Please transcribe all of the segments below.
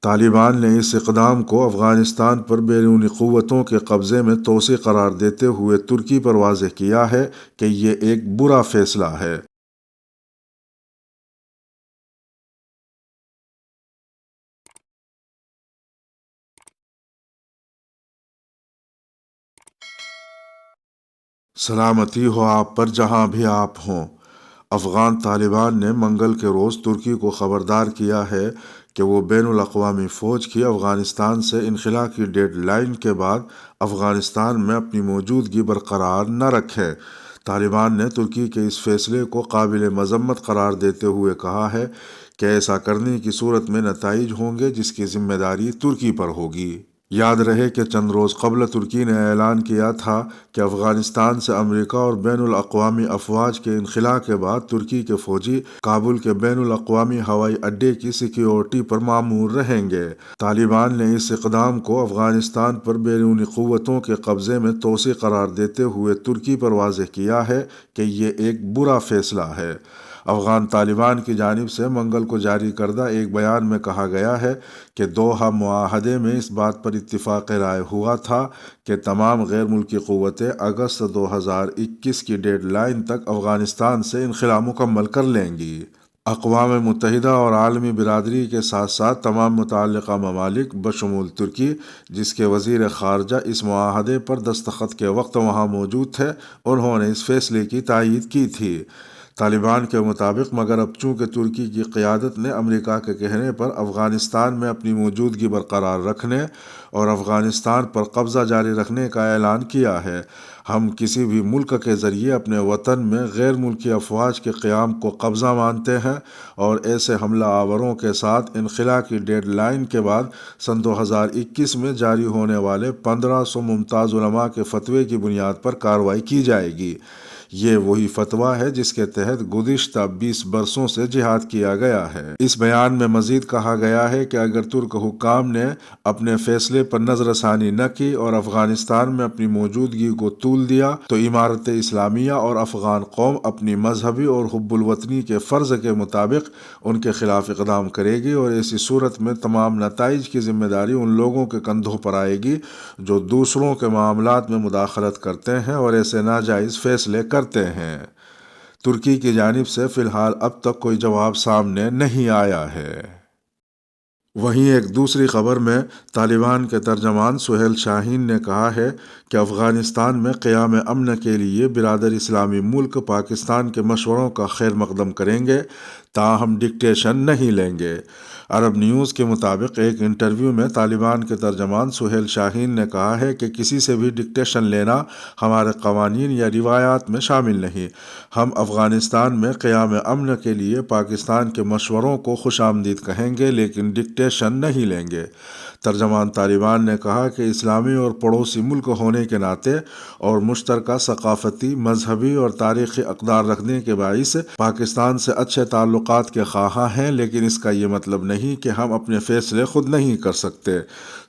طالبان نے اس اقدام کو افغانستان پر بیرونی قوتوں کے قبضے میں توسیع قرار دیتے ہوئے ترکی پر واضح کیا ہے کہ یہ ایک برا فیصلہ ہے۔ سلامتی ہو آپ پر جہاں بھی آپ ہوں۔ افغان طالبان نے منگل کے روز ترکی کو خبردار کیا ہے کہ وہ بین الاقوامی فوج کی افغانستان سے انخلا کی ڈیڈ لائن کے بعد افغانستان میں اپنی موجودگی برقرار نہ رکھے۔ طالبان نے ترکی کے اس فیصلے کو قابل مذمت قرار دیتے ہوئے کہا ہے کہ ایسا کرنے کی صورت میں نتائج ہوں گے جس کی ذمہ داری ترکی پر ہوگی۔ یاد رہے کہ چند روز قبل ترکی نے اعلان کیا تھا کہ افغانستان سے امریکہ اور بین الاقوامی افواج کے انخلا کے بعد ترکی کے فوجی کابل کے بین الاقوامی ہوائی اڈے کی سیکیورٹی پر مامور رہیں گے۔ طالبان نے اس اقدام کو افغانستان پر بیرونی قوتوں کے قبضے میں توسیع قرار دیتے ہوئے ترکی پر واضح کیا ہے کہ یہ ایک برا فیصلہ ہے۔ افغان طالبان کی جانب سے منگل کو جاری کردہ ایک بیان میں کہا گیا ہے کہ دوحہ معاہدے میں اس بات پر اتفاق رائے ہوا تھا کہ تمام غیر ملکی قوتیں اگست 2021 کی ڈیڈ لائن تک افغانستان سے انخلا مکمل کر لیں گی۔ اقوام متحدہ اور عالمی برادری کے ساتھ ساتھ تمام متعلقہ ممالک بشمول ترکی، جس کے وزیر خارجہ اس معاہدے پر دستخط کے وقت وہاں موجود تھے، انہوں نے اس فیصلے کی تائید کی تھی۔ طالبان کے مطابق مگر اب چونکہ ترکی کی قیادت نے امریکہ کے کہنے پر افغانستان میں اپنی موجودگی برقرار رکھنے اور افغانستان پر قبضہ جاری رکھنے کا اعلان کیا ہے، ہم کسی بھی ملک کے ذریعے اپنے وطن میں غیر ملکی افواج کے قیام کو قبضہ مانتے ہیں اور ایسے حملہ آوروں کے ساتھ انخلا کی ڈیڈ لائن کے بعد سن 2021 میں جاری ہونے والے 1500 ممتاز علماء کے فتوے کی بنیاد پر کارروائی کی جائے گی۔ یہ وہی فتویٰ ہے جس کے تحت گزشتہ 20 برسوں سے جہاد کیا گیا ہے۔ اس بیان میں مزید کہا گیا ہے کہ اگر ترک حکام نے اپنے فیصلے پر نظر ثانی نہ کی اور افغانستان میں اپنی موجودگی کو طول دیا تو امارت اسلامیہ اور افغان قوم اپنی مذہبی اور حب الوطنی کے فرض کے مطابق ان کے خلاف اقدام کرے گی، اور ایسی صورت میں تمام نتائج کی ذمہ داری ان لوگوں کے کندھوں پر آئے گی جو دوسروں کے معاملات میں مداخلت کرتے ہیں اور ایسے ناجائز فیصلے کرتے ہیں۔ ترکی کی جانب سے فی الحال اب تک کوئی جواب سامنے نہیں آیا ہے۔ وہیں ایک دوسری خبر میں طالبان کے ترجمان سہیل شاہین نے کہا ہے کہ افغانستان میں قیام امن کے لیے برادر اسلامی ملک پاکستان کے مشوروں کا خیر مقدم کریں گے، تاہم ڈکٹیشن نہیں لیں گے۔ عرب نیوز کے مطابق ایک انٹرویو میں طالبان کے ترجمان سہیل شاہین نے کہا ہے کہ کسی سے بھی ڈکٹیشن لینا ہمارے قوانین یا روایات میں شامل نہیں۔ ہم افغانستان میں قیام امن کے لیے پاکستان کے مشوروں کو خوش آمدید کہیں گے لیکن ڈکٹیشن نہیں لیں گے۔ ترجمان طالبان نے کہا کہ اسلامی اور پڑوسی ملک ہونے کے ناطے اور مشترکہ ثقافتی، مذہبی اور تاریخی اقدار رکھنے کے باعث پاکستان سے اچھے تعلقات کے خواہاں ہیں، لیکن اس کا یہ مطلب نہیں کہ ہم اپنے فیصلے خود نہیں کر سکتے۔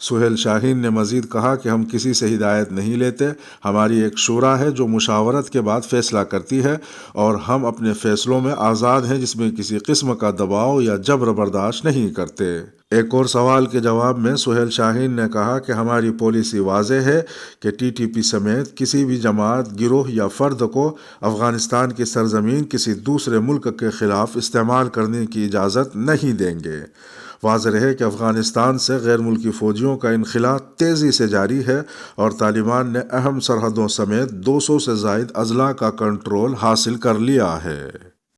سہیل شاہین نے مزید کہا کہ ہم کسی سے ہدایت نہیں لیتے، ہماری ایک شورا ہے جو مشاورت کے بعد فیصلہ کرتی ہے اور ہم اپنے فیصلوں میں آزاد ہیں جس میں کسی قسم کا دباؤ یا جبر برداشت نہیں کرتے۔ ایک اور سوال کے جواب میں سہیل شاہین نے کہا کہ ہماری پالیسی واضح ہے کہ ٹی ٹی پی سمیت کسی بھی جماعت، گروہ یا فرد کو افغانستان کی سرزمین کسی دوسرے ملک کے خلاف استعمال کرنے کی اجازت نہیں دیں گے۔ واضح رہے کہ افغانستان سے غیر ملکی فوجیوں کا انخلا تیزی سے جاری ہے اور طالبان نے اہم سرحدوں سمیت 200 سے زائد اضلاع کا کنٹرول حاصل کر لیا ہے۔